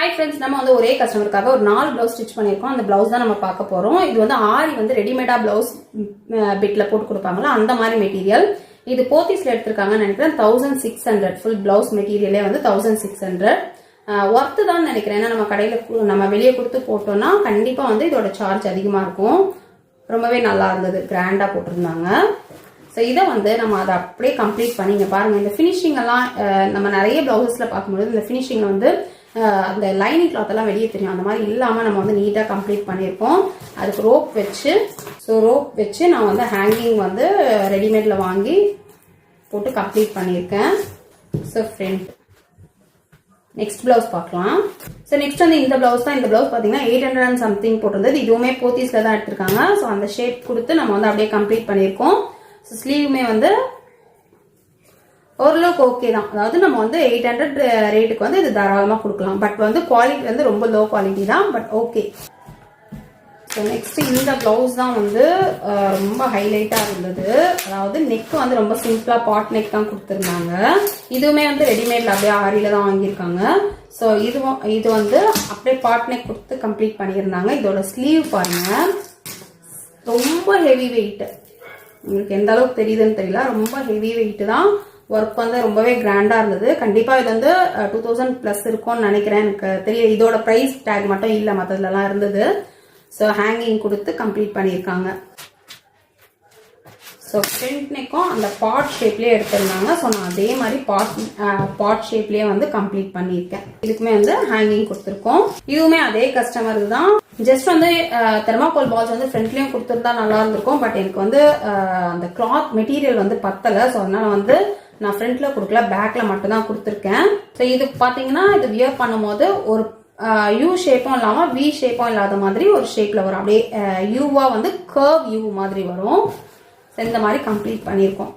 Hi friends, நம்ம வந்து ஒரே கஸ்டமருக்காக ஒரு 4 பிளவுஸ் ஸ்டிச் பண்ணியிருக்கோம். அந்த பிளவுஸ் தான் நம்ம பார்க்க போறோம். இது வந்து ஆரி வந்து ரெடிமேடா பிளவுஸ் பிட்ல போட்டு கொடுப்பாங்களா அந்த மாதிரி மெட்டீரியல். இது போத்தீஸ்ல எடுத்திருக்காங்கன்னு நினைக்கிறேன். 1600 ஃபுல் பிளவுஸ் மெட்டீரியலே வந்து 1600 ஒர்த்து தான் நினைக்கிறேன். ஏன்னா நம்ம கடையில நம்ம வெளியே கொடுத்து போட்டோம்னா கண்டிப்பா வந்து இதோட சார்ஜ் அதிகமா இருக்கும். ரொம்பவே நல்லா இருந்தது, கிராண்டா போட்டிருந்தாங்க. ஸோ இதை வந்து நம்ம அதை அப்படியே கம்ப்ளீட் பண்ணி இங்க பாருங்க. இந்த ஃபினிஷிங் எல்லாம் நம்ம நிறைய பிளவுசஸ்ல பார்க்கும்போது இந்த ஃபினிஷிங் வந்து அந்த லைனிங் கிளாத் எல்லாம் வெளியே தெரியும். அந்த மாதிரி இல்லாம நம்ம வந்து நீட்டா கம்ப்ளீட் பண்ணியிருக்கோம். அதுக்கு ரோப் வச்சு நான் வந்து ஹேங்கிங் வந்து ரெடிமேட்ல வாங்கி போட்டு கம்ப்ளீட் பண்ணியிருக்கேன். ஸோ ஃப்ரெண்ட் நெக்ஸ்ட் பிளவுஸ் பார்க்கலாம். ஸோ நெக்ஸ்ட் வந்து இந்த பிளவுஸ் தான். இந்த பிளவுஸ் பார்த்தீங்கன்னா 800 and something போட்டிருந்தது. இதுவுமே போத்தீஸ்ல தான் எடுத்திருக்காங்க. ஸோ அந்த ஷேப் கொடுத்து நம்ம வந்து அப்படியே கம்ப்ளீட் பண்ணியிருக்கோம். ஸோ ஸ்லீவுமே வந்து ஓரளவுக்கு ஓகே தான். அதாவது நம்ம வந்து 800 ரேட்டுக்கு வந்து இது தாராளமாக கொடுக்கலாம். பட் வந்து குவாலிட்டி வந்து ரொம்ப லோ குவாலிட்டி தான், பட் ஓகே. ஸோ நெக்ஸ்ட் இந்த பிளவுஸ் தான் வந்து ரொம்ப ஹைலைட்டா இருந்தது. அதாவது நெக் வந்து ரொம்ப சிம்பிளா பாட் நெக் தான் கொடுத்துருந்தாங்க. இதுவுமே வந்து ரெடிமேட்ல அப்படியே ஆரியில தான் வாங்கியிருக்காங்க. ஸோ இது வந்து அப்படியே பாட் நெக் கொடுத்து கம்ப்ளீட் பண்ணியிருந்தாங்க. இதோட ஸ்லீவ் பாருங்க, ரொம்ப ஹெவி வெயிட். உங்களுக்கு எந்த அளவுக்கு தெரியுதுன்னு தெரியல, ரொம்ப ஹெவி வெயிட் தான். ஒர்க் வந்து ரொம்பவே கிராண்டா இருந்தது. கண்டிப்பா இது வந்து 2000+ இருக்கும்னு நினைக்கிறேன். எனக்கு தெரியல, இதோட பிரைஸ் டேக் மட்டும் இல்ல, மற்றதுல எல்லாம் இருந்தது. ஸோ ஹேங்கிங் கொடுத்து கம்ப்ளீட் பண்ணியிருக்காங்க. ஸோ ஃப்ரண்ட் நெக்கும் அந்த பாட் ஷேப்லேயே எடுத்திருந்தாங்க. ஸோ நான் அதே மாதிரி பாட் ஷேப்லேயே வந்து கம்ப்ளீட் பண்ணியிருக்கேன். இதுக்குமே வந்து ஹேங்கிங் கொடுத்துருக்கோம். இதுவுமே அதே கஸ்டமர் தான். ஜஸ்ட் வந்து தெர்மாகோல் பால்ஸ் வந்து ஃப்ரண்ட்லயும் கொடுத்துருந்தா நல்லா இருந்திருக்கும். பட் எனக்கு வந்து அந்த கிளாத் மெட்டீரியல் வந்து பத்தல. ஸோ அதனால வந்து நான் ஃப்ரண்ட்ல கொடுக்கல, பேக்ல மட்டும் தான் கொடுத்துருக்கேன். ஸோ இது பாத்தீங்கன்னா இது வியர் பண்ணும்போது ஒரு யூ ஷேப்பும் இல்லாம வி ஷேப்பும் இல்லாத மாதிரி ஒரு ஷேப்ல வரும். அப்படியே யூவா வந்து கர்வ் யூ மாதிரி வரும். இந்த மாதிரி கம்ப்ளீட் பண்ணியிருக்கோம்.